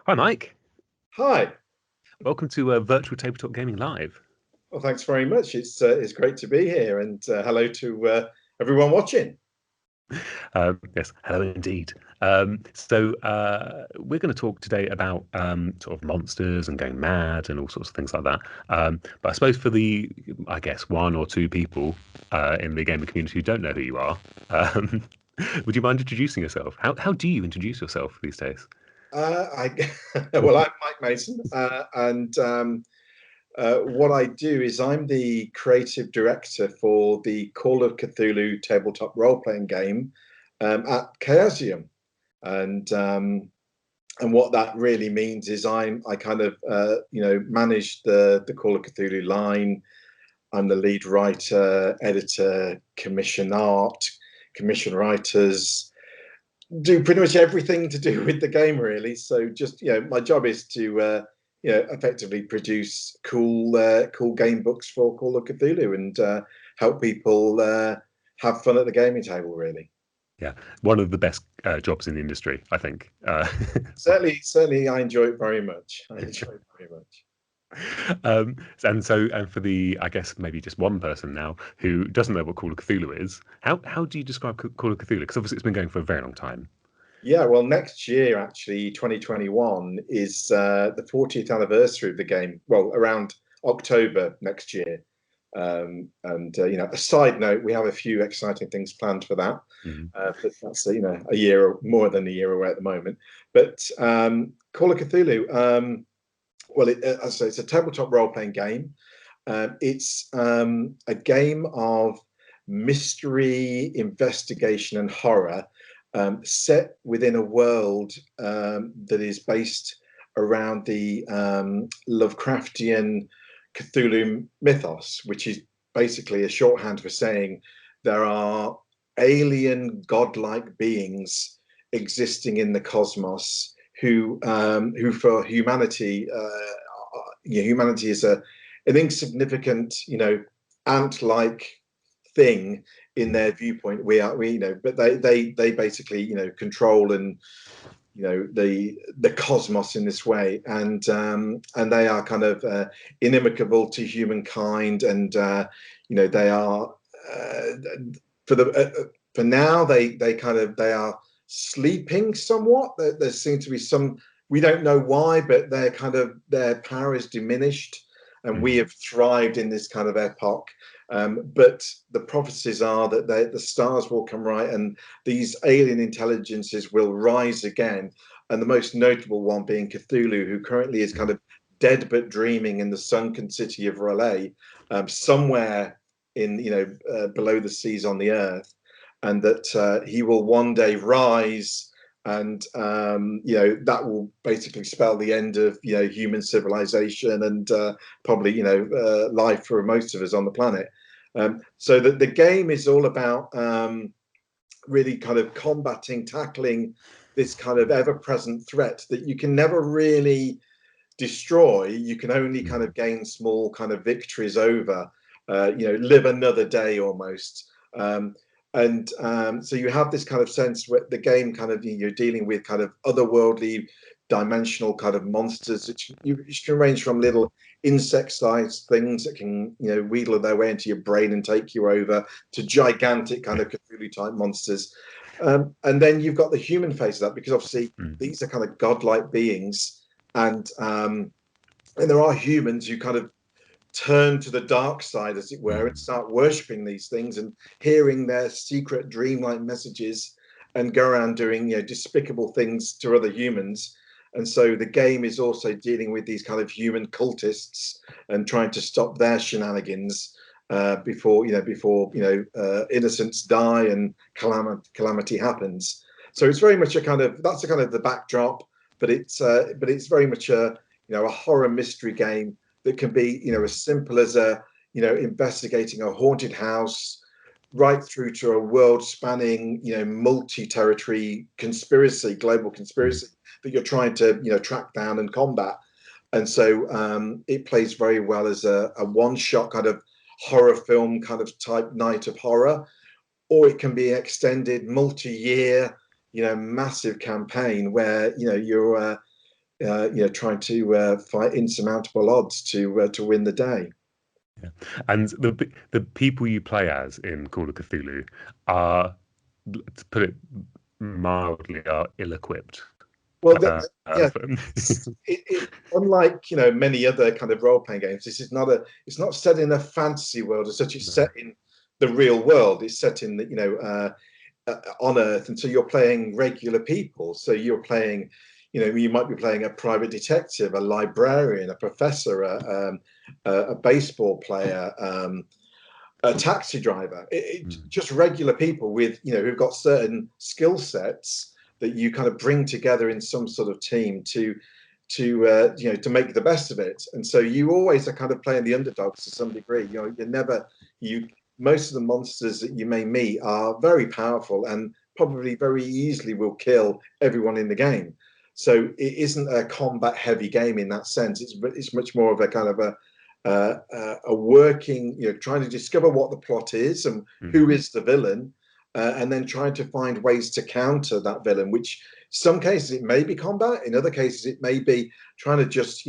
Hi, Mike. Hi. Welcome to Virtual Tabletop Gaming Live. Well, thanks very much. It's great to be here, and hello to everyone watching. Yes, hello indeed. We're going to talk today about sort of monsters and going mad and all sorts of things like that. But I suppose for I guess, one or two people in the gaming community who don't know who you are, um, would you mind introducing yourself? How do you introduce yourself these days? I well, I'm Mike Mason, and what I do is I'm the creative director for the Call of Cthulhu tabletop role-playing game at Chaosium, and what that really means is I kind of manage the Call of Cthulhu line. I'm the lead writer, editor, commission art, commission writers, do pretty much everything to do with the game, really. So just, my job is to effectively produce cool game books for Call of Cthulhu and help people have fun at the gaming table, really. Yeah, one of the best jobs in the industry, I think. Certainly, I enjoy it very much. I enjoy it very much. And for I guess maybe just one person now who doesn't know what Call of Cthulhu is, how do you describe Call of Cthulhu? Because obviously it's been going for a very long time. Yeah, well, next year, actually, 2021 is the 40th anniversary of the game. Well, around October next year. A side note, we have a few exciting things planned for that. Mhm. But that's a year, more than a year away at the moment. But Call of Cthulhu, well, as I say, it's a tabletop role-playing game. It's a game of mystery, investigation, and horror, set within a world that is based around the Lovecraftian Cthulhu mythos, which is basically a shorthand for saying there are alien godlike beings existing in the cosmos who for humanity, humanity is an insignificant, ant-like thing in their viewpoint. But they basically, control and the cosmos in this way, and they are kind of inimical to humankind, and they are for the for now they are sleeping somewhat. There seems to be some, we don't know why, but their power is diminished, and we have thrived in this kind of epoch. But the prophecies are that the stars will come right, and these alien intelligences will rise again. And the most notable one being Cthulhu, who currently is kind of dead but dreaming in the sunken city of R'lyeh, somewhere in below the seas on the earth, and that he will one day rise, and that will basically spell the end of human civilization, and probably life for most of us on the planet. So that the game is all about really kind of combating, tackling this kind of ever-present threat that you can never really destroy. You can only kind of gain small kind of victories over, live another day almost. So you have this kind of sense where the game kind of, you're dealing with kind of otherworldly dimensional kind of monsters, which can range from little insect-sized things that can wheedle their way into your brain and take you over, to gigantic kind of Cthulhu type monsters. And then you've got the human face of that, because obviously these are kind of godlike beings, and there are humans who kind of turn to the dark side, as it were, and start worshipping these things and hearing their secret dreamlike messages, and go around doing despicable things to other humans. And so the game is also dealing with these kind of human cultists and trying to stop their shenanigans before innocents die and calamity happens. So it's very much that's a kind of the backdrop, but it's very much a horror mystery game that can be as simple as investigating a haunted house, right through to a world-spanning multi-territory conspiracy, global conspiracy that you're trying to track down and combat. And so it plays very well as a one-shot kind of horror film kind of type night of horror, or it can be extended multi-year massive campaign where you're trying to fight insurmountable odds to win the day. Yeah. And the people you play as in Call of Cthulhu are, to put it mildly, are ill-equipped. Well, Uh, yeah, for- unlike many other kind of role playing games, this is not it's not set in a fantasy world as such. It's No. set in the real world. It's set in the on Earth, and so you're playing regular people. So you're playing, you might be playing a private detective, a librarian, a professor, a baseball player, a taxi driver. Just regular people with who've got certain skill sets that you kind of bring together in some sort of team to make the best of it. And so you always are kind of playing the underdogs to some degree. You're never you most of the monsters that you may meet are very powerful and probably very easily will kill everyone in the game. So it isn't a combat heavy game in that sense. It's much more of a kind of a working, trying to discover what the plot is and who is the villain, and then trying to find ways to counter that villain, which some cases it may be combat, in other cases it may be trying to just,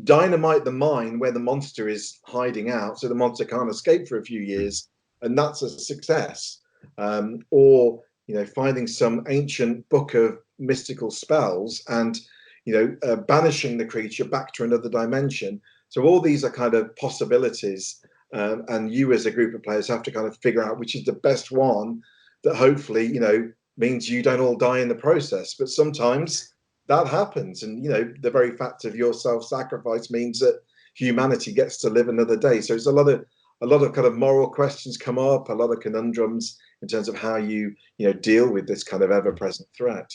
dynamite the mine where the monster is hiding out so the monster can't escape for a few years, and that's a success. Or, finding some ancient book of mystical spells and, banishing the creature back to another dimension. So all these are kind of possibilities, and you as a group of players have to kind of figure out which is the best one that hopefully, means you don't all die in the process. But sometimes that happens, and the very fact of your self-sacrifice means that humanity gets to live another day. So it's a lot of kind of moral questions come up, a lot of conundrums in terms of how you deal with this kind of ever-present threat.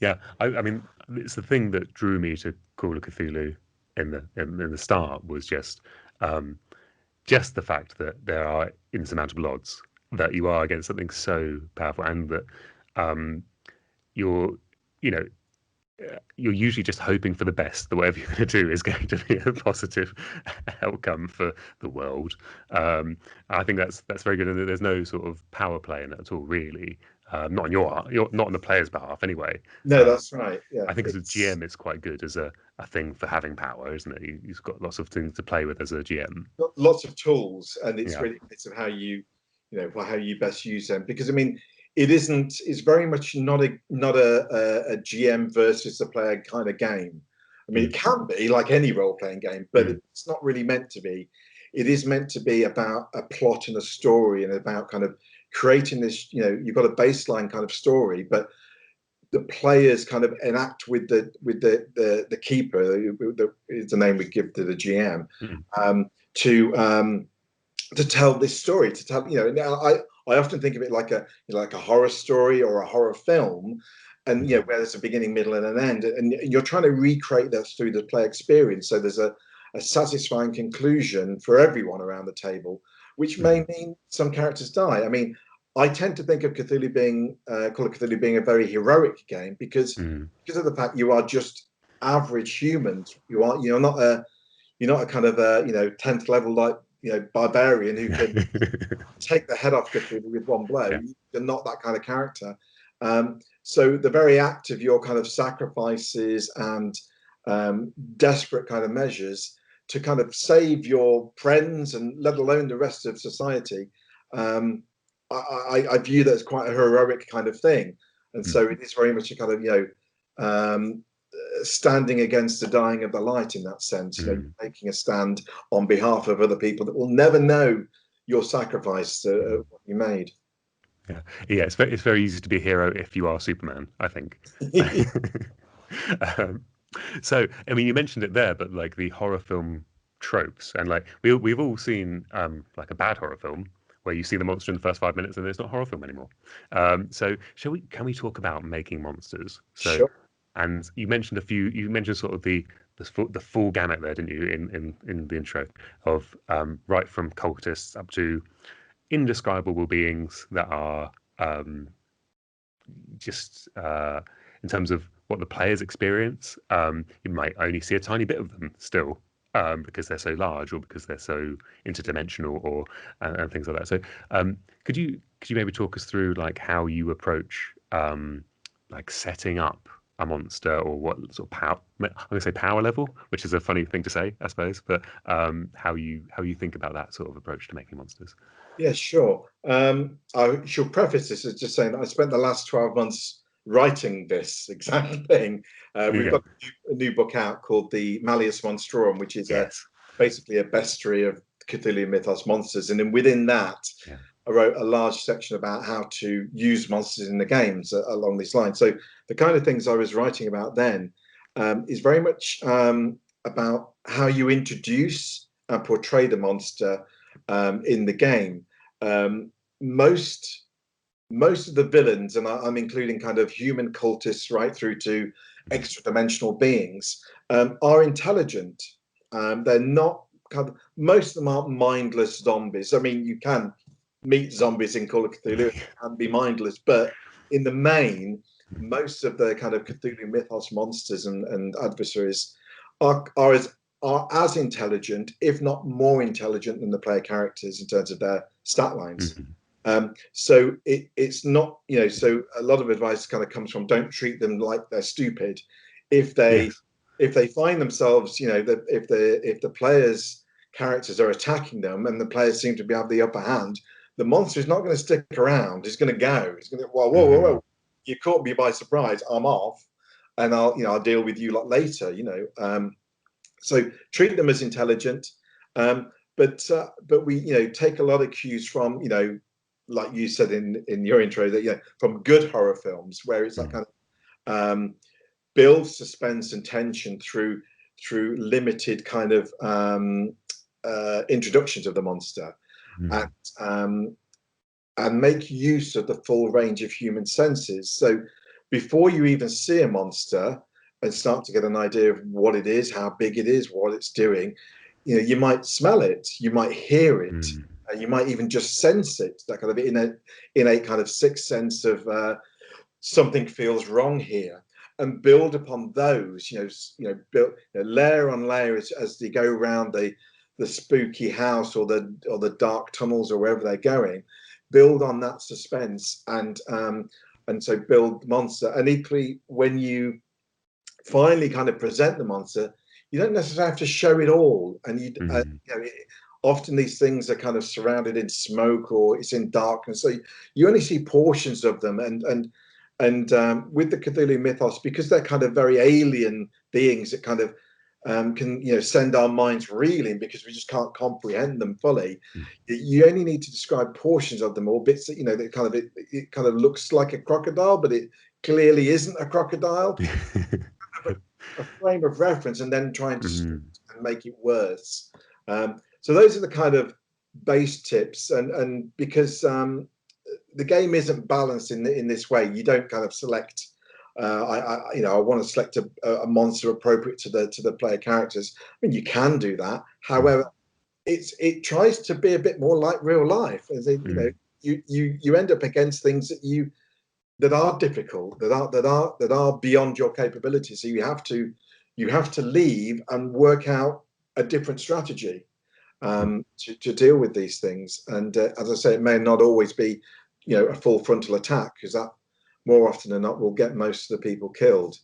Yeah, I mean, it's the thing that drew me to Call of Cthulhu in the start was just the fact that there are insurmountable odds, that you are against something so powerful, and that um, you're you know you're usually just hoping for the best, that whatever you're going to do is going to be a positive outcome for the world. I think that's very good, and there's no sort of power play in it at all, really. Not on you're not on the player's behalf, anyway. No, Um, that's right. Yeah, I think as a GM, it's quite good as a thing for having power, isn't it? You've got lots of things to play with as a GM. lots of tools, and it's Yeah. really a case of how how you best use them. Because I mean, it isn't. It's very much not a GM versus the player kind of game. I mean, it Mm. can be like any role playing game, but Mm. it's not really meant to be. It is meant to be about a plot and a story, and about kind of creating this. You've got a baseline kind of story, but the players kind of enact with the keeper, is the name we give to the GM, Mm. um, to um, to tell this story. To tell now, I often think of it like a horror story or a horror film, and where there's a beginning, middle, and an end, and you're trying to recreate that through the play experience. So there's a satisfying conclusion for everyone around the table, which Mm. may mean some characters die. I mean, I tend to think of Call of Cthulhu being a very heroic game because Mm. of the fact you are just average humans. You're not a kind of a 10th level like barbarian who can take the head off Cthulhu with one blow. Yeah. You're not that kind of character. So the very act of your kind of sacrifices and desperate kind of measures to kind of save your friends and let alone the rest of society, um, I view that as quite a heroic kind of thing. And Mm. so it is very much a kind of standing against the dying of the light in that sense. Mm. Making a stand on behalf of other people that will never know your sacrifice Mm. what you made. Yeah, yeah. It's very easy to be a hero if you are Superman, I think. um, so, I mean, you mentioned it there, but like the horror film tropes, and like we've all seen like a bad horror film where you see the monster in the first 5 minutes and it's not a horror film anymore. So, can we talk about making monsters? So, Sure. and you mentioned a few. You mentioned sort of the full gamut there, didn't you? In the intro of right from cultists up to indescribable beings that are um, just in terms of what the players experience, you might only see a tiny bit of them still, because they're so large or because they're so interdimensional or and things like that. So could you maybe talk us through like how you approach like setting up a monster, or what sort of power, I'm going to say power level, which is a funny thing to say, I suppose, but how you think about that sort of approach to making monsters. Yeah, sure. I should preface this as just saying that I spent the last 12 months writing this exact thing. We've Yeah. got a new book out called The Malleus Monstrorum, which is Yes. basically a bestiary of Cthulhu mythos monsters. And then within that, Yeah. I wrote a large section about how to use monsters in the games along these lines. So the kind of things I was writing about then is very much about how you introduce and portray the monster in the game. Um, most of the villains, and I'm including kind of human cultists right through to extra dimensional beings, are intelligent. They're not kind of, most of them aren't mindless zombies. I mean, you can meet zombies in Call of Cthulhu and be mindless, but in the main, most of the kind of Cthulhu mythos monsters and adversaries are as intelligent, if not more intelligent, than the player characters in terms of their stat lines. Mhm. So it's not, so a lot of advice kind of comes from don't treat them like they're stupid. If they Yes. if they find themselves, that if the players' characters are attacking them and the players seem to be have the upper hand, the monster is not going to stick around. He's going to go. He's going to, whoa, whoa, whoa, Mhm. whoa. You caught me by surprise. I'm off, and I'll deal with you lot later. So treat them as intelligent, but we take a lot of cues from like you said in your intro that from good horror films where it's that Mhm. kind of build suspense and tension through limited kind of introductions of the monster, and Mhm. um, and make use of the full range of human senses. So before you even see a monster and start to get an idea of what it is, how big it is, what it's doing, you might smell it, you might hear it, Mhm. you might even just sense it. That kind of innate kind of sixth sense of something feels wrong here, and build upon those. Build layer on layer as they go around the spooky house or the dark tunnels or wherever they're going. Build on that suspense and so build monster. And equally, when you finally kind of present the monster, you don't necessarily have to show it all. And Mhm. often these things are kind of surrounded in smoke or it's in darkness, so you only see portions of them. And with the Cthulhu mythos, because they're kind of very alien beings that kind of can send our minds reeling because we just can't comprehend them fully. You only need to describe portions of them or bits that that kind of it kind of looks like a crocodile, but it clearly isn't a crocodile. A frame of reference and then trying to Mhm. and make it worse. So those are the kind of base tips, and because the game isn't balanced in this way, you don't kind of select. I want to select a monster appropriate to the player characters. I mean, you can do that. However, Mhm. it tries to be a bit more like real life, as in, Mhm. you end up against things that are difficult, that are beyond your capability. So you have to leave and work out a different strategy to deal with these things. And as I say, it may not always be a full frontal attack, because that more often than not will get most of the people killed.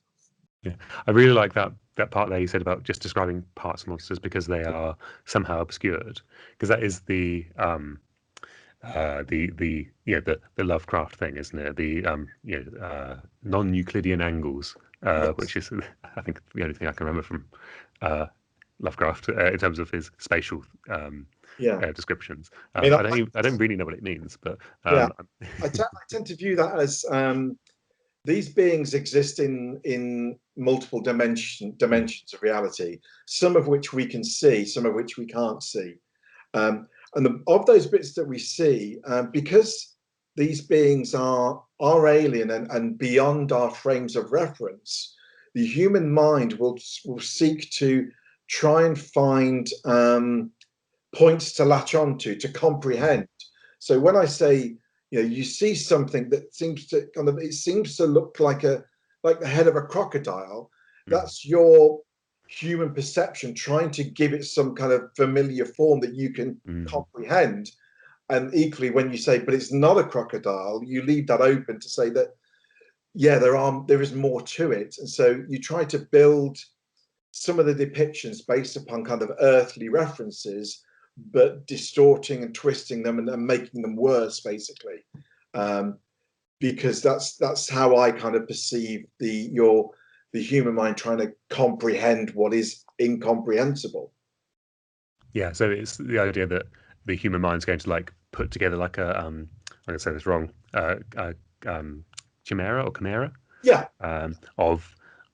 Yeah, I really like that part there you said about just describing parts of monsters because they are somehow obscured. Because that is the Lovecraft thing, isn't it? The non-Euclidean angles, Yes. which is I think the only thing I can remember from uh, Lovecraft in terms of his spatial Yeah. descriptions. I mean, I don't really know what it means, but yeah, um, I tend to view that as these beings exist in multiple dimensions of reality, some of which we can see, some of which we can't see. And of those bits that we see, because these beings are alien and beyond our frames of reference, the human mind will seek to try and find points to latch onto, to comprehend. So when I say, you see something that seems to look like the head of a crocodile, that's your human perception trying to give it some kind of familiar form that you can comprehend. And equally, when you say, but it's not a crocodile, you leave that open to say that yeah, there is more to it, and so you try to build some of the depictions based upon kind of earthly references, but distorting and twisting them and making them worse, basically, um, because that's how I kind of perceive the human mind trying to comprehend what is incomprehensible. Yeah, so it's the idea that the human mind's going to like put together like a I'm gonna say this wrong, chimera or chimera, Yeah,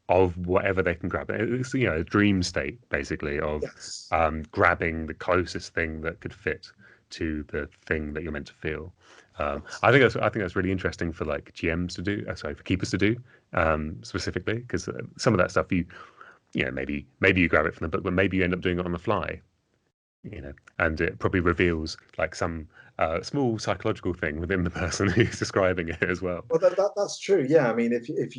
of whatever they can grab. It's, you know, a dream state basically of yes. grabbing the closest thing that could fit to the thing that you're meant to feel. Yes. I think that's really interesting for like GMs to do. Sorry, for keepers to do specifically, because some of that stuff you know, maybe you grab it from the book, but maybe you end up doing it on the fly, you know, and it probably reveals like some small psychological thing within the person who's describing it as well. Well, that's true. Yeah, I mean, if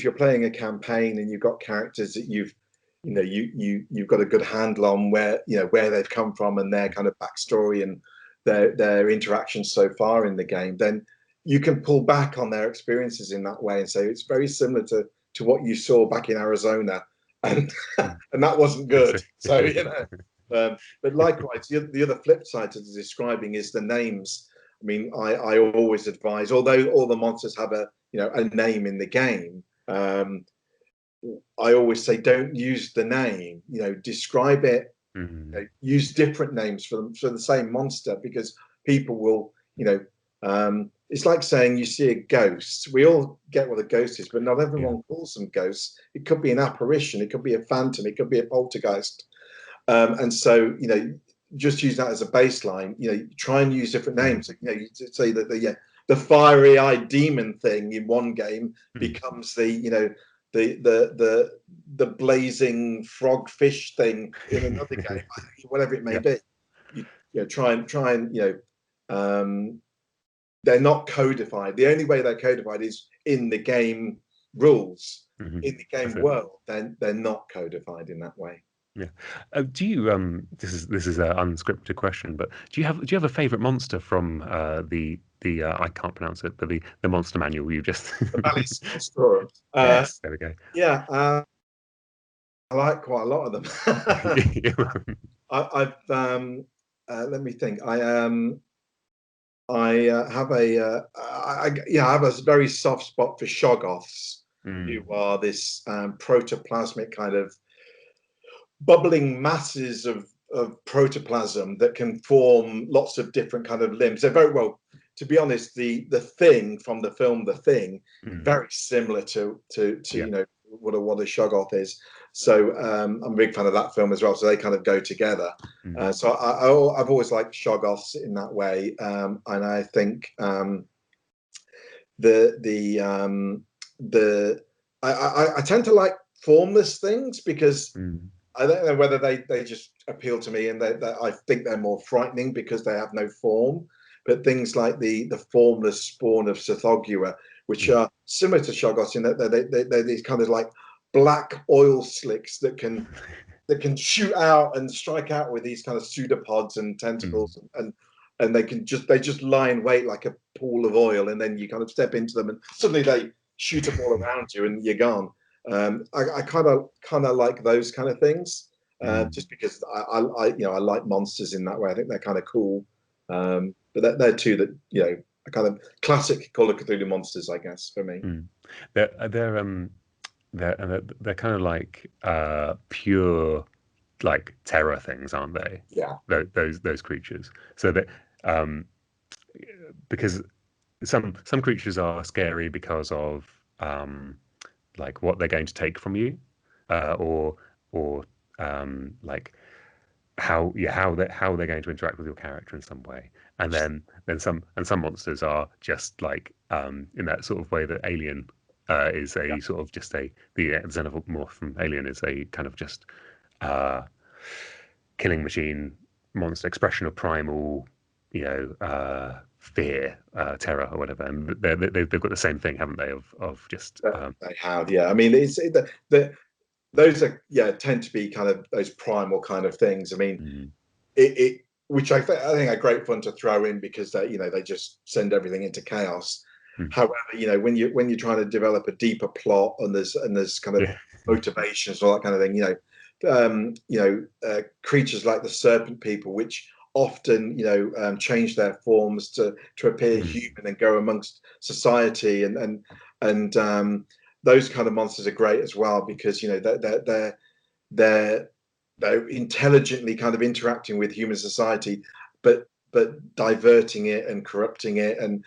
you're playing a campaign and you've got characters that you've got a good handle on where they've come from and their kind of backstory and their interactions so far in the game, then you can pull back on their experiences in that way and say it's very similar to what you saw back in Arizona, and Mm. and that wasn't I see. good. So but likewise, the other flip side to the describing is the names. I mean, I always advise, although all the monsters have a name in the game, I always say don't use the name. Describe it. Mm. Use different names for the same monster, because people will. It's like saying you see a ghost. We all get what a ghost is, but not Yeah. everyone calls them ghosts. It could be an apparition. It could be a phantom. It could be a poltergeist. And so, just use that as a baseline. Try and use different Mm. names. You say that the fiery-eyed demon thing in one game Mm. becomes the blazing frog-fish thing in another game, whatever it may Yeah. be. Try and um, they're not codified. The only way they're codified is in the game rules. Hmm. In the game That's it. world, then they're not codified in that way. Yeah. Do you this is an unscripted question, but do you have a favorite monster from the I can't pronounce it, but the monster manual you just The Valley's Storm. Yes, there we go. Yeah, I like quite a lot of them. I've let me think. I have I have a very soft spot for shoggoths, Mm. who are this protoplasmic kind of bubbling masses of protoplasm that can form lots of different kind of limbs. They're very well, to be honest, the thing from the film The Thing, Mm. very similar to Yeah. what a shoggoth is. So I'm a big fan of that film as well. So they kind of go together. Mm. So I've always liked shoggoths in that way, and I think the the I tend to like formless things, because Mm. I don't know whether they just appeal to me, and I think they're more frightening because they have no form. But things like the formless spawn of Sothogua, which Mm. are similar to Shoggoths in that they're these kind of like black oil slicks that can shoot out and strike out with these kind of pseudopods and Mm. tentacles, and they just lie in wait like a pool of oil, and then you kind of step into them and suddenly they shoot up all around you and you're gone. I kind of like those kind of things, Mm. just because I like monsters in that way. I think they're kind of cool. But they're two that are kind of classic Call of Cthulhu monsters, I guess, for me. Mm. They're they're kind of like pure like terror things, aren't they? Yeah, Those creatures. So that um, because some creatures are scary because of like what they're going to take from you, or like how they're going to interact with your character in some way. And then some monsters are just like in that sort of way that Alien is yeah, a sort of just a the xenomorph from Alien is a kind of just uh, killing machine monster expression of primal, fear, terror, or whatever. And they've got the same thing, haven't they? Of just they have. Yeah, I mean, those are tend to be kind of those primal kind of things. I mean, mm, which I think are great fun to throw in, because they just send everything into chaos. Mm. However, when you're trying to develop a deeper plot and there's kind of Yeah. motivations, all that kind of thing, creatures like the serpent people, which often change their forms to appear Mm. human and go amongst society, and those kind of monsters are great as well, because they're they're intelligently kind of interacting with human society, but diverting it and corrupting it, and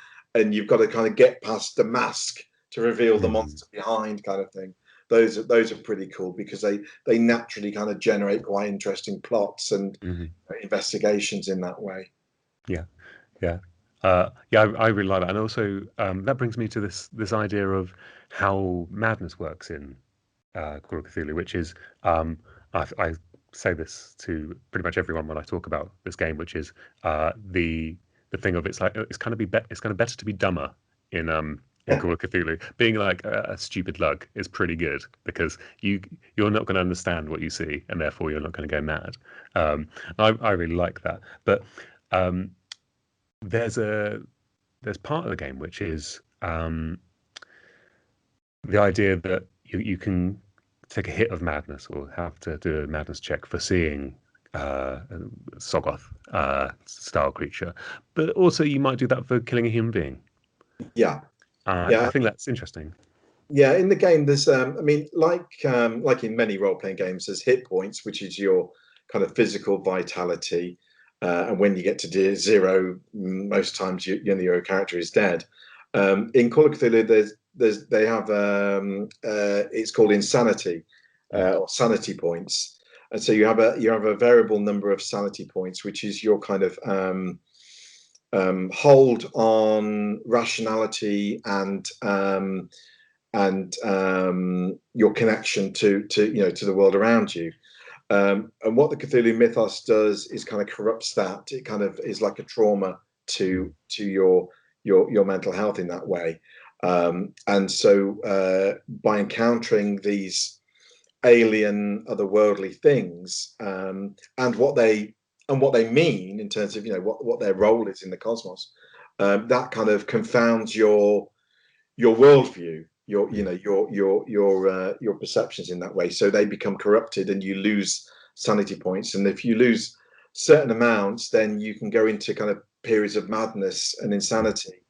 you've got to kind of get past the mask to reveal the Mm. monster behind, kind of thing. Those are pretty cool, because they naturally kind of generate quite interesting plots and Mm. investigations in that way. Yeah. Yeah. Yeah, I really like that. And also, that brings me to this idea of how madness works in Call of Cthulhu, which is, I say this to pretty much everyone when I talk about this game, which is the thing of, it's like, it's kind of it's kind of better to be dumber in Call of Cthulhu. Being like a stupid lug is pretty good, because you're not going to understand what you see, and therefore you're not going to go mad. I really like that, but um, there's part of the game which is the idea that you can take a hit of madness, or have to do a madness check for seeing a Soggoth style creature, but also you might do that for killing a human being. Yeah, I yeah. think that's interesting. Yeah, in the game, there's, I mean, like in many role-playing games, there's hit points, which is your kind of physical vitality, and when you get to zero, most times your character is dead. In Call of Cthulhu, they have it's called insanity, Mm. or sanity points, and so you have a variable number of sanity points, which is your kind of hold on rationality and your connection to the world around you. And what the Cthulhu mythos does is kind of corrupts that. It kind of is like a trauma Mm. to your mental health in that way. And so by encountering these alien, otherworldly things, and what they mean in terms of what their role is in the cosmos, that kind of confounds your worldview, Mm. your perceptions in that way. So they become corrupted, and you lose sanity points. And if you lose certain amounts, then you can go into kind of periods of madness and insanity,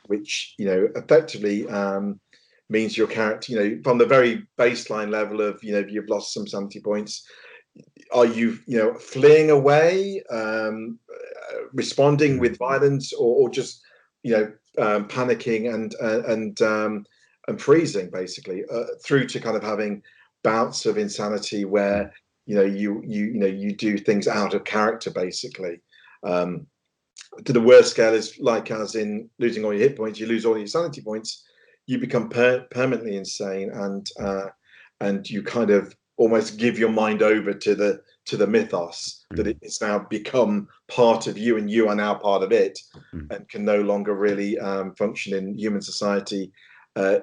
which effectively means your character, from the very baseline level of you've lost some sanity points. Are you fleeing away, responding Mm. with violence, or just panicking and freezing, basically, through to kind of having bouts of insanity Mm. where you do things out of character, basically. um, to the worst scale is like, as in losing all your hit points, you lose all your sanity points, you become permanently insane, and you kind of almost give your mind over to the mythos, that Mm. it's now become part of you, and you are now part of it, Mm. and can no longer really function in human society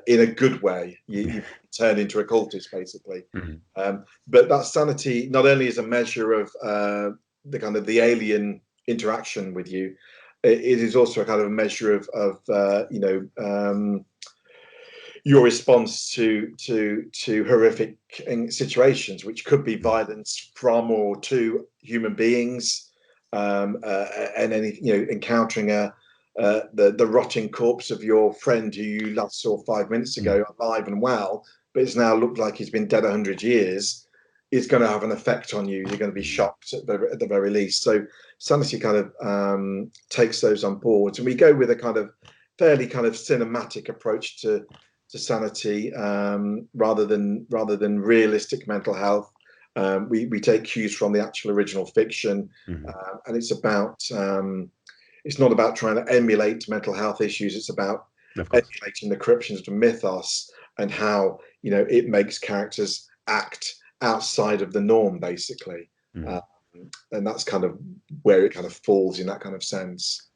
in a good way. You turn into a cultist, basically. Mm. But that sanity not only is a measure of the kind of the alien interaction with you, it is also a kind of a measure of your response to horrific situations, which could be Mm. violence from or to human beings, and any encountering the rotting corpse of your friend who you last saw 5 minutes Mm. ago, alive and well, but it's now looked like he's been dead 100 years, is going to have an effect on you. You're going to be Mm. shocked at the very least. So sanity kind of takes those on board, and we go with a kind of fairly kind of cinematic approach to sanity, rather than realistic mental health. We take cues from the actual original fiction, Mm. and it's not about trying to emulate mental health issues. It's about Of course. emulating the corruptions of the mythos, and how it makes characters act outside of the norm, basically. Mm. Um, and that's kind of where it kind of falls in that kind of sense.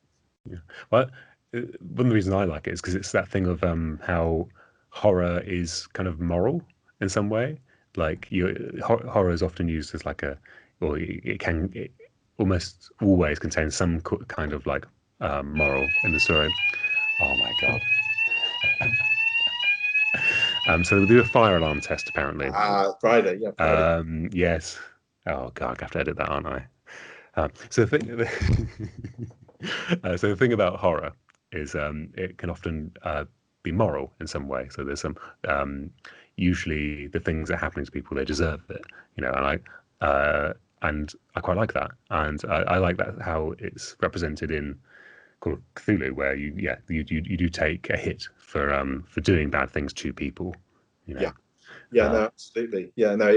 Yeah. Well, one of the reasons I like it is because it's that thing of how horror is kind of moral in some way. Like horror is often used as like or it almost always contains some kind of like moral in the story. Oh my god. So we'll do a fire alarm test apparently. Friday, yeah, Friday. Yes. Oh god, I have to edit that, aren't I? So the thing, so the thing about horror is it can often be moral in some way. So there's some usually the things that are happening to people they deserve it, and I quite like that, and I like that how it's represented in Call of Cthulhu, where you do take a hit for doing bad things to people, you know. Yeah, yeah, Uh, no, absolutely. Yeah, no,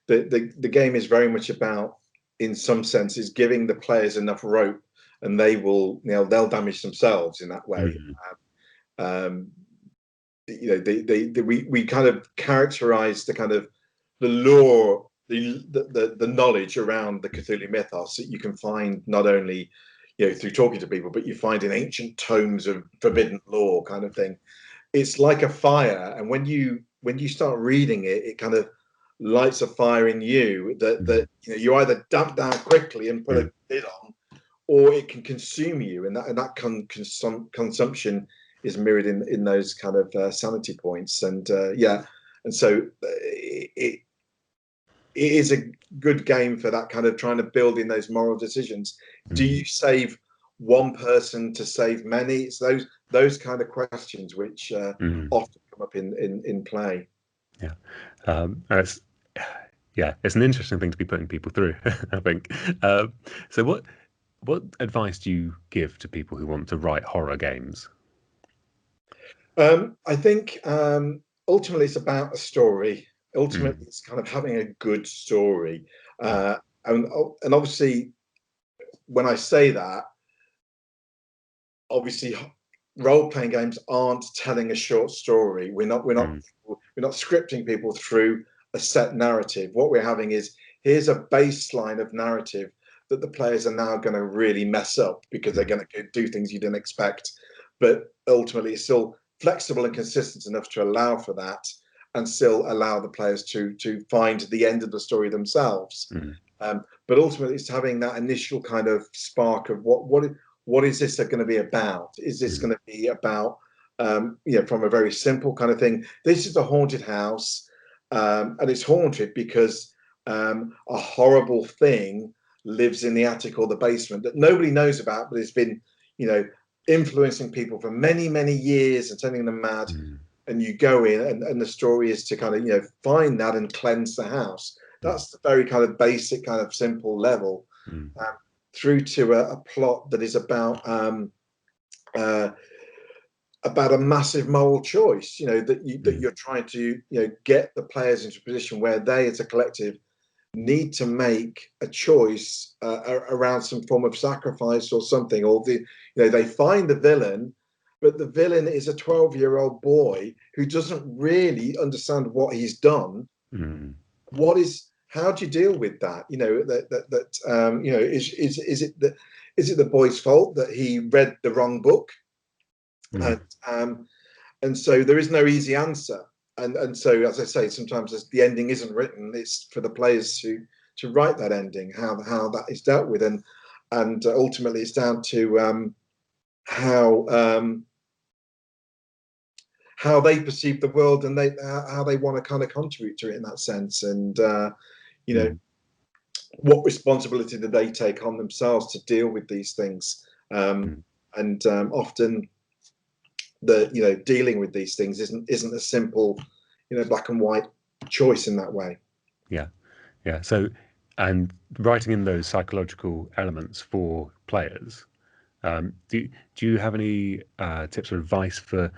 the game is very much about, in some senses, giving the players enough rope, and they will, they'll damage themselves in that way. mm, Um, we kind of characterize the kind of the lore, the knowledge around the Cthulhu mythos that you can find not only through talking to people, but you find in ancient tomes of forbidden lore kind of thing. It's like a fire, and when you start reading it, it kind of lights a fire in you that you either dump down quickly and put mm, a lid on, or it can consume you, and that consumption is mirrored in those kind of sanity points, and and so it is a good game for that kind of trying to build in those moral decisions. Do mm, you save one person to save many? It's those kind of questions which mm. often come up in play. Yeah. It's yeah, it's an interesting thing to be putting people through, I think. So what advice do you give to people who want to write horror games? I think ultimately it's about a story. Mm, Ultimately, it's kind of having a good story, mm, and obviously, when I say that, obviously role-playing games aren't telling a short story. mm, We're not scripting people through a set narrative. What we're having is, here's a baseline of narrative that the players are now going to really mess up because they're mm, going to do things you didn't expect, but ultimately it's still flexible and consistent enough to allow for that, and still allow the players to find the end of the story themselves. mm, But ultimately, it's having that initial kind of spark of what is this going to be about? Is this mm, going to be about, from a very simple kind of thing? This is a haunted house, and it's haunted because a horrible thing lives in the attic or the basement that nobody knows about, but it's been, influencing people for many, many years and turning them mad. mm, And you go in, and the story is to kind of, find that and cleanse the house. mm, That's the very kind of basic, kind of simple level. mm, Um, Through to a plot that is uh, about a massive moral choice. That mm, you're trying to get the players into a position where they, as a collective, need to make a choice around some form of sacrifice or something. Or they find the villain, but the villain is a 12-year-old boy who doesn't really understand what he's done. mm, What is How do you deal with that? Is it the boy's fault that he read the wrong book? mm, And so there is no easy answer. And so, as I say, sometimes the ending isn't written. It's for the players to write that ending, how that is dealt with, and ultimately it's down to how um, how they perceive the world, and how they want to kind of contribute to it in that sense. And you know mm, what responsibility do they take on themselves to deal with these things? mm. And often dealing with these things isn't a simple black and white choice in that way. Yeah, yeah. So, and writing in those psychological elements for players. Do you have any tips or advice for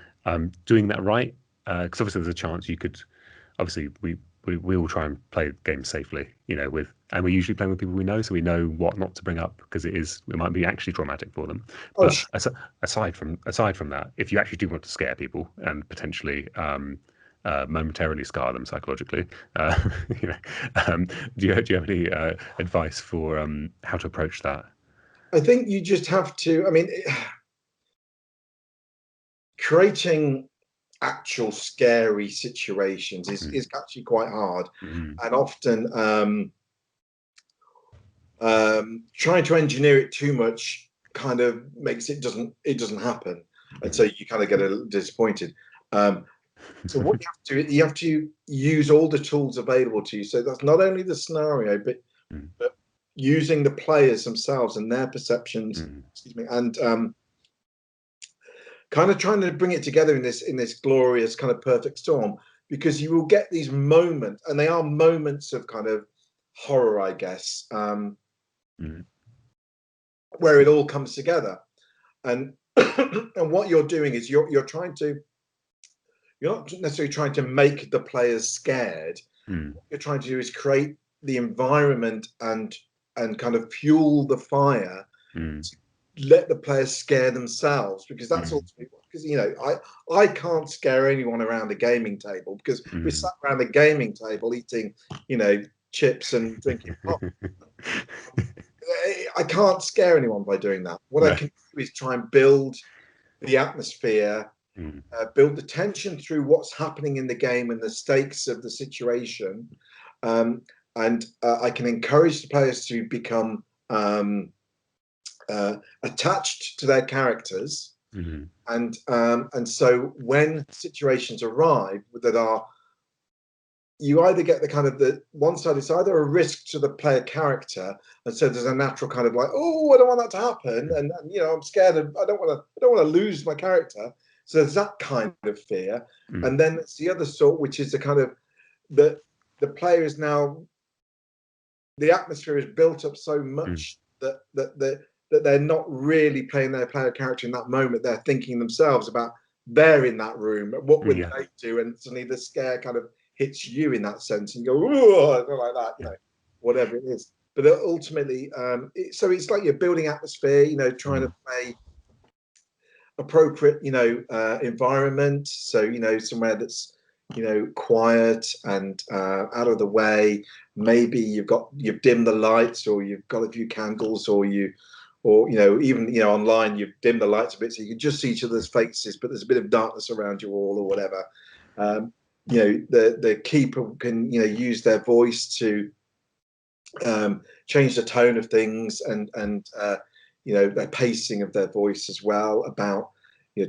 doing that right? Because obviously there's a chance you could. Obviously, we all try and play games safely, and we're usually playing with people we know, so we know what not to bring up because it might be actually traumatic for them. Oh, But aside from that, if you actually do want to scare people and potentially momentarily scar them psychologically, uh, you know, um, do you have any advice for how to approach that? I think you just have to. I mean, creating actual scary situations Mm, is actually quite hard, mm, and often trying to engineer it too much kind of makes it doesn't happen. and so you kind of get a little disappointed. So what you have to use all the tools available to you. So that's not only the scenario, but using the players themselves and their perceptions, excuse me, and kind of trying to bring it together in this glorious kind of perfect storm, because you will get these moments, and they are moments of kind of horror, I guess, where it all comes together. And and what you're doing is you're not necessarily trying to make the players scared. What you're trying to do is create the environment and kind of fuel the fire to let the players scare themselves, because that's ultimately, because I can't scare anyone around a gaming table, because we sat around the gaming table eating chips and drinking pop. I can't scare anyone by doing that. What I can do is try and build the atmosphere, build the tension through what's happening in the game and the stakes of the situation, and I can encourage the players to become attached to their characters, and so when situations arrive that are, you either get the kind of the one side, it's either a risk to the player character, and so there's a natural kind of like, oh, I don't want that to happen, and I'm scared of, I don't want to lose my character. So there's that kind of fear, and then it's the other sort, which is the kind of the player is now, the atmosphere is built up so much that they're not really playing their player character in that moment. They're thinking themselves about, they're in that room, what would they do, and suddenly the scare kind of hits you in that sense, and you go, oh, like that, whatever it is. But ultimately, so it's like you're building atmosphere, trying to play appropriate, environment. So, somewhere that's, quiet and out of the way. Maybe you've dimmed the lights, or you've got a few candles, or even online you've dimmed the lights a bit so you can just see each other's faces, but there's a bit of darkness around you all, or whatever. The keeper can use their voice to change the tone of things, and their pacing of their voice as well, about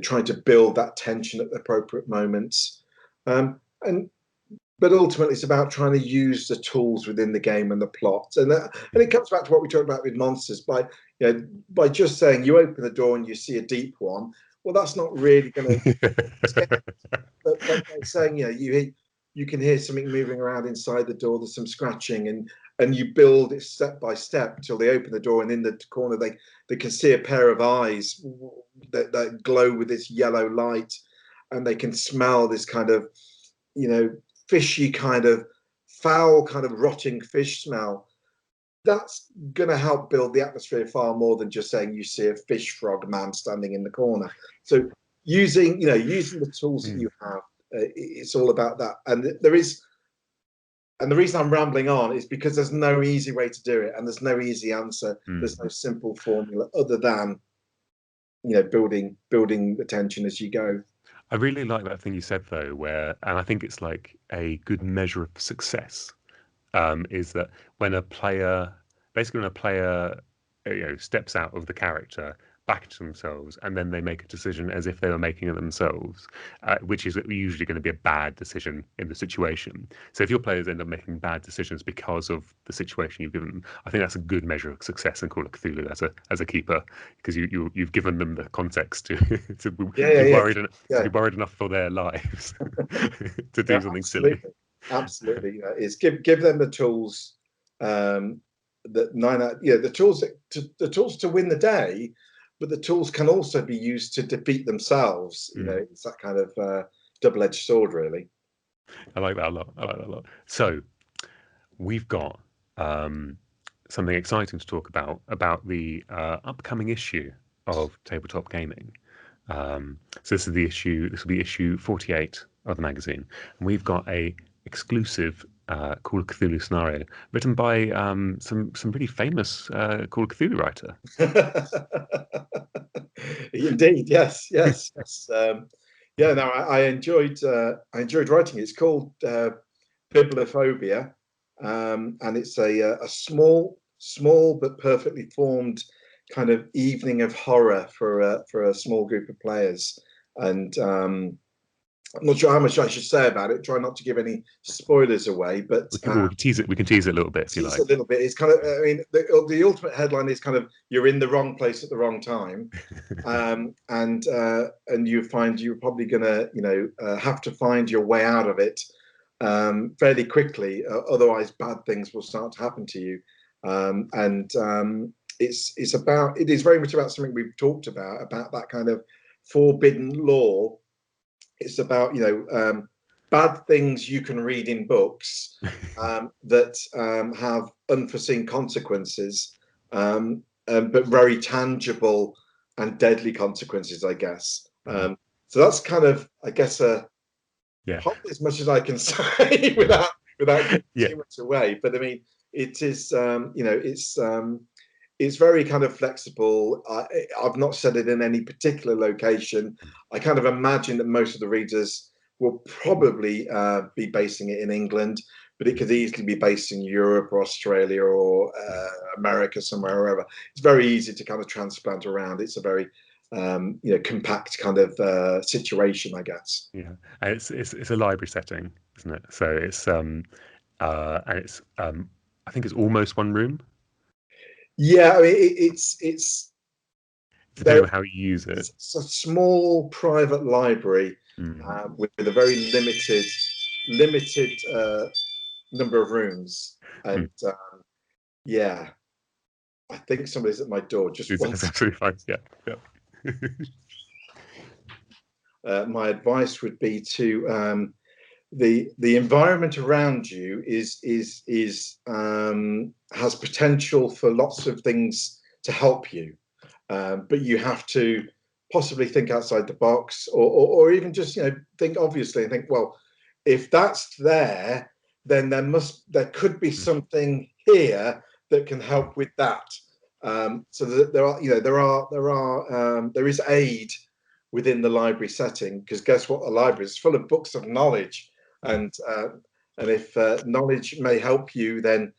trying to build that tension at the appropriate moments, but ultimately it's about trying to use the tools within the game and the plot, and it comes back to what we talked about with monsters. By just saying you open the door and you see a deep one, well, that's not really going to scare. But by saying, you can hear something moving around inside the door, there's some scratching, and you build it step by step till they open the door, and in the corner they can see a pair of eyes that glow with this yellow light, and they can smell this kind of fishy, kind of foul, kind of rotting fish smell. That's going to help build the atmosphere far more than just saying you see a fish frog man standing in the corner. So using the tools that you have, it's all about that. And the reason I'm rambling on is because there's no easy way to do it, and there's no easy answer. There's no simple formula other than building the tension as you go. I really like that thing you said though, and I think it's like a good measure of success, is that when a player steps out of the character back into themselves, and then they make a decision as if they were making it themselves, which is usually going to be a bad decision in the situation. So if your players end up making bad decisions because of the situation you've given them, I think that's a good measure of success in Call of Cthulhu as a keeper, because you've given them the context to be worried enough for their lives to do something silly. Absolutely, is give them the tools, the tools to win the day, but the tools can also be used to defeat themselves. It's that kind of double-edged sword, really. I like that a lot. So we've got something exciting to talk about the upcoming issue of Tabletop Gaming. So this will be issue 48 of the magazine, and we've got a exclusive Call of Cthulhu scenario written by some pretty famous Call of Cthulhu writer. Indeed, yes. No, I enjoyed writing it. It's called Bibliophobia, and it's a small but perfectly formed kind of evening of horror for a small group of players. And I'm not sure how much I should say about it. Try not to give any spoilers away, but we can tease it. We can tease it a little bit if you tease like. a little bit. It's kind of, I mean, the ultimate headline is kind of you're in the wrong place at the wrong time, and you find you're probably gonna, have to find your way out of it fairly quickly. Otherwise, bad things will start to happen to you. It is very much about something we've talked about that kind of forbidden lore. It's about bad things you can read in books that have unforeseen consequences, but very tangible and deadly consequences, I guess. So that's kind of, I guess, probably as much as I can say without giving too much away. But I mean, it is, it's very kind of flexible. I've not said it in any particular location. I kind of imagine that most of the readers will probably be basing it in England, but it could easily be based in Europe or Australia or America, somewhere, wherever. It's very easy to kind of transplant around. It's a very compact kind of situation, I guess. Yeah, and it's a library setting, isn't it? So it's and it's I think it's almost one room. Yeah, I mean, it's Depending on how you use it. It's a small private library with a very limited number of rooms, and yeah, I think somebody's at my door. Just That's absolutely fine. Yeah. My advice would be to the environment around you has potential for lots of things to help you, but you have to possibly think outside the box, or even just think obviously and think, well, if that's there, then there could be something here that can help with that. So that there is aid within the library setting, because guess what? A library is full of books of knowledge, and if knowledge may help you, then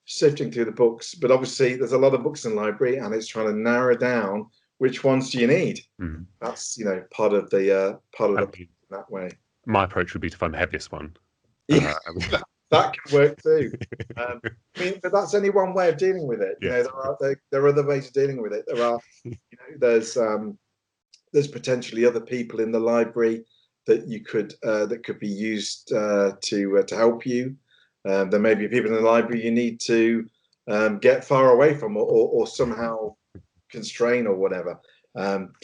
sifting through the books. But obviously, there's a lot of books in the library, and it's trying to narrow down which ones do you need. That's part of the that way. My approach would be to find the heaviest one. Yeah, that can work too. I mean, but that's only one way of dealing with it. Yes. There are other ways of dealing with it. There are, there's potentially other people in the library that could be used to help you. There may be people in the library you need to get far away from, or somehow constrain or whatever.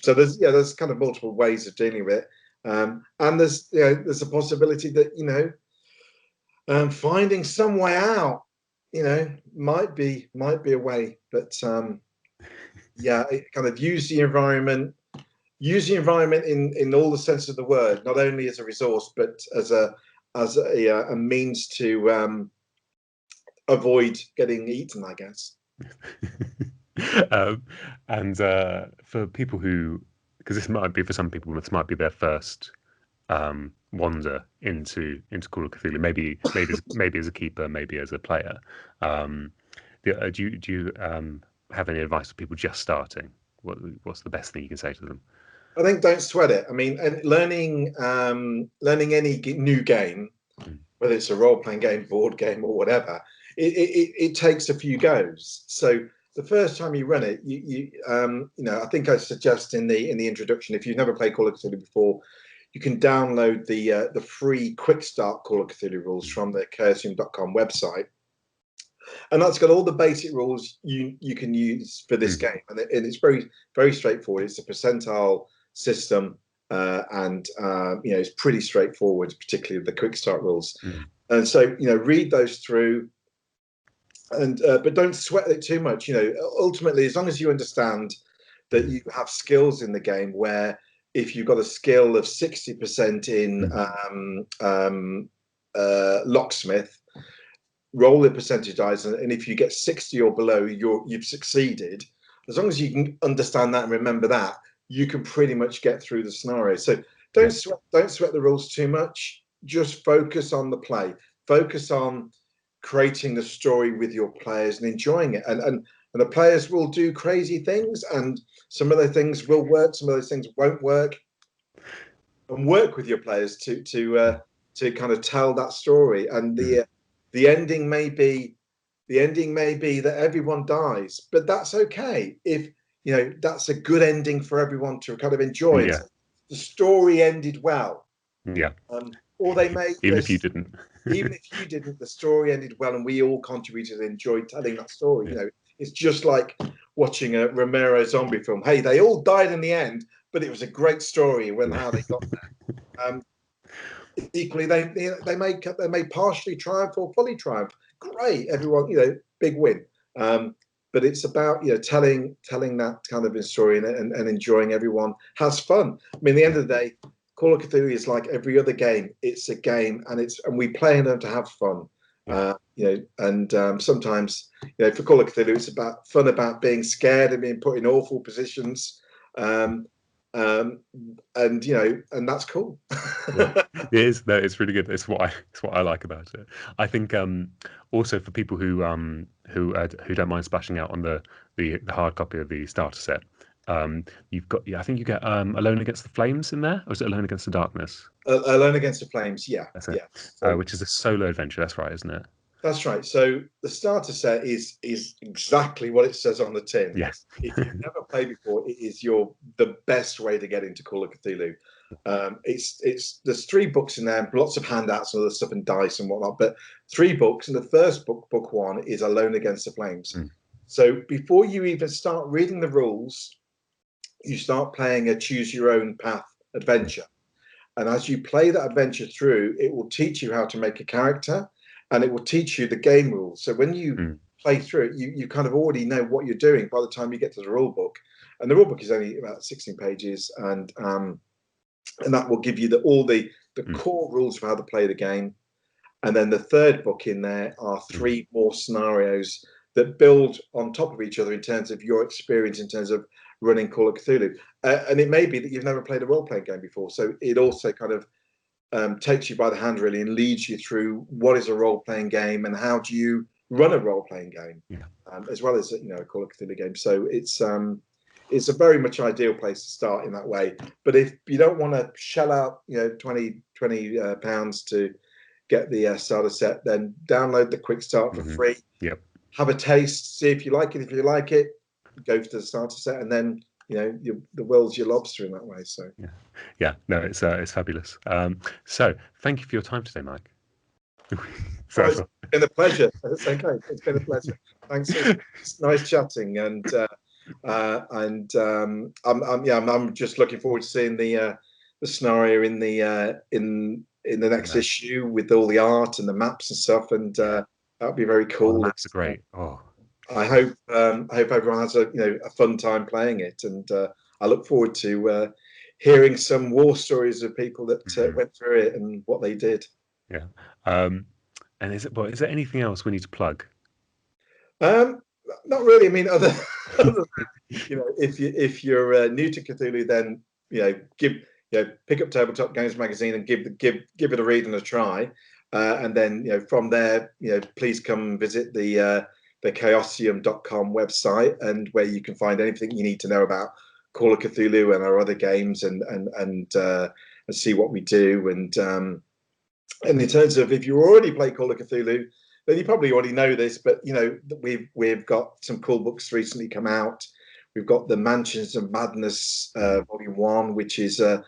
So there's kind of multiple ways of dealing with it, and there's a possibility that finding some way out, might be a way. But kind of use the environment in all the sense of the word, not only as a resource, but as a means to avoid getting eaten, I guess. And for people because this might be for some people, this might be their first wander into Call of Cthulhu, maybe as a keeper, maybe as a player. Do you have any advice for people just starting? What's the best thing you can say to them? I think don't sweat it. I mean, and learning any new game, whether it's a role-playing game, board game, or whatever, it takes a few goes. So the first time you run it, I think I suggest in the introduction, if you've never played Call of Cthulhu before, you can download the free Quick Start Call of Cthulhu rules from the chaosium.com website, and that's got all the basic rules you can use for this game, and it's very, very straightforward. It's a percentile system, and it's pretty straightforward, particularly the Quick Start rules. And so read those through, and but don't sweat it too much. Ultimately, as long as you understand that you have skills in the game, where if you've got a skill of 60% in locksmith, roll the percentage dice, and if you get 60 or below, you've succeeded. As long as you can understand that and remember that, you can pretty much get through the scenario. So don't sweat the rules too much. Just focus on the play. Focus on creating the story with your players and enjoying it. And and the players will do crazy things, and some of those things will work, some of those things won't work, and work with your players to kind of tell that story. And the ending may be that everyone dies, but that's okay if that's a good ending for everyone to kind of enjoy. Yeah. The story ended well. Yeah. Or they may Even if you didn't. even if you didn't, the story ended well, and we all contributed and enjoyed telling that story. Yeah. It's just like watching a Romero zombie film. Hey, they all died in the end, but it was a great story when how they got there. Equally, they may partially triumph or fully triumph. Great, everyone, big win. But it's about telling that kind of story and enjoying. Everyone has fun. I mean, at the end of the day, Call of Cthulhu is like every other game. It's a game, and we play them to have fun. And sometimes, for Call of Cthulhu, it's about fun, about being scared and being put in awful positions. And that's cool. It is. No, it's really good. It's what I like about it. I think also for people who don't mind splashing out on the hard copy of the starter set, you've got I think you get Alone Against the Flames in there, or is it Alone Against the Darkness? Alone Against the Flames, yeah. That's it. So, which is a solo adventure. That's right, isn't it? That's right. So the starter set is exactly what it says on the tin. Yes. If you've never played before, it is the best way to get into Call of Cthulhu. There's 3 books in there, lots of handouts and other stuff and dice and whatnot, but 3 books, and the first book 1, is Alone Against the Flames. So before you even start reading the rules, you start playing a choose your own path adventure. And as you play that adventure through, it will teach you how to make a character, and it will teach you the game rules. So when you play through it, you kind of already know what you're doing by the time you get to the rule book. And the rule book is only about 16 pages, and that will give you all the core rules of how to play the game. And then the third book in there are 3 more scenarios that build on top of each other in terms of your experience, in terms of running Call of Cthulhu. And it may be that you've never played a role-playing game before, so it also kind of takes you by the hand really and leads you through what is a role-playing game and how do you run a role-playing game, as well as a Call of Cthulhu game. So it's a very much ideal place to start in that way. But if you don't want to shell out 20 pounds to get the starter set, then download the quick start for free. Have a taste, see if you like it. If you like it, go for the starter set, and then the world's your lobster in that way. So no, it's fabulous. So thank you for your time today, Mike. It's been a pleasure. It's okay. It's been a pleasure. Thanks. It's nice chatting, and I'm just looking forward to seeing the scenario in the next issue with all the art and the maps and stuff, and that'll be very cool. The maps are great. I hope everyone has a fun time playing it, and I look forward to hearing some war stories of people that went through it and what they did. And is there anything else we need to plug? Not really. I mean, other than, if you're new to Cthulhu, then pick up Tabletop Games Magazine and give it a read and a try, and then from there please come visit the chaosium.com website, and where you can find anything you need to know about Call of Cthulhu and our other games, and see what we do. And in terms of, if you already play Call of Cthulhu, then you probably already know this, but we've got some cool books recently come out. We've got the Mansions of Madness Volume 1, which is a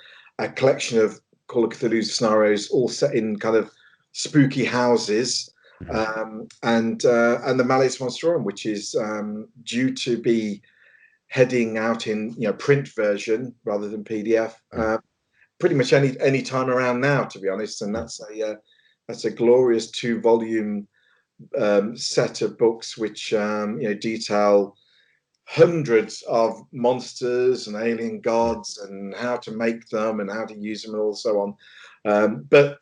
collection of Call of Cthulhu scenarios all set in kind of spooky houses. And the Malleus Monstrorum, which is due to be heading out in print version rather than PDF, pretty much any time around now, to be honest. And that's a glorious 2-volume set of books which detail hundreds of monsters and alien gods and how to make them and how to use them and so on. But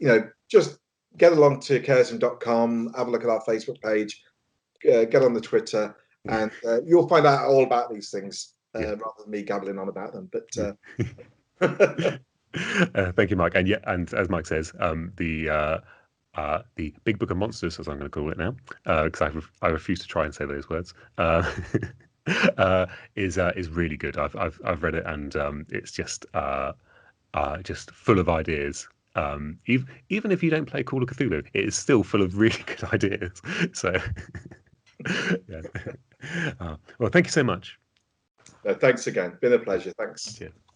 just get along to chaosium.com, have a look at our Facebook page, get on the Twitter, and you'll find out all about these things rather than me gabbling on about them. But thank you, Mike. And as Mike says, the Big Book of Monsters, as I'm going to call it now, because I refuse to try and say those words, is really good. I've read it, and it's just full of ideas. Even if you don't play Call of Cthulhu, it is still full of really good ideas. So, yeah. Well, thank you so much. Thanks again. Been a pleasure. Thanks. Cheers.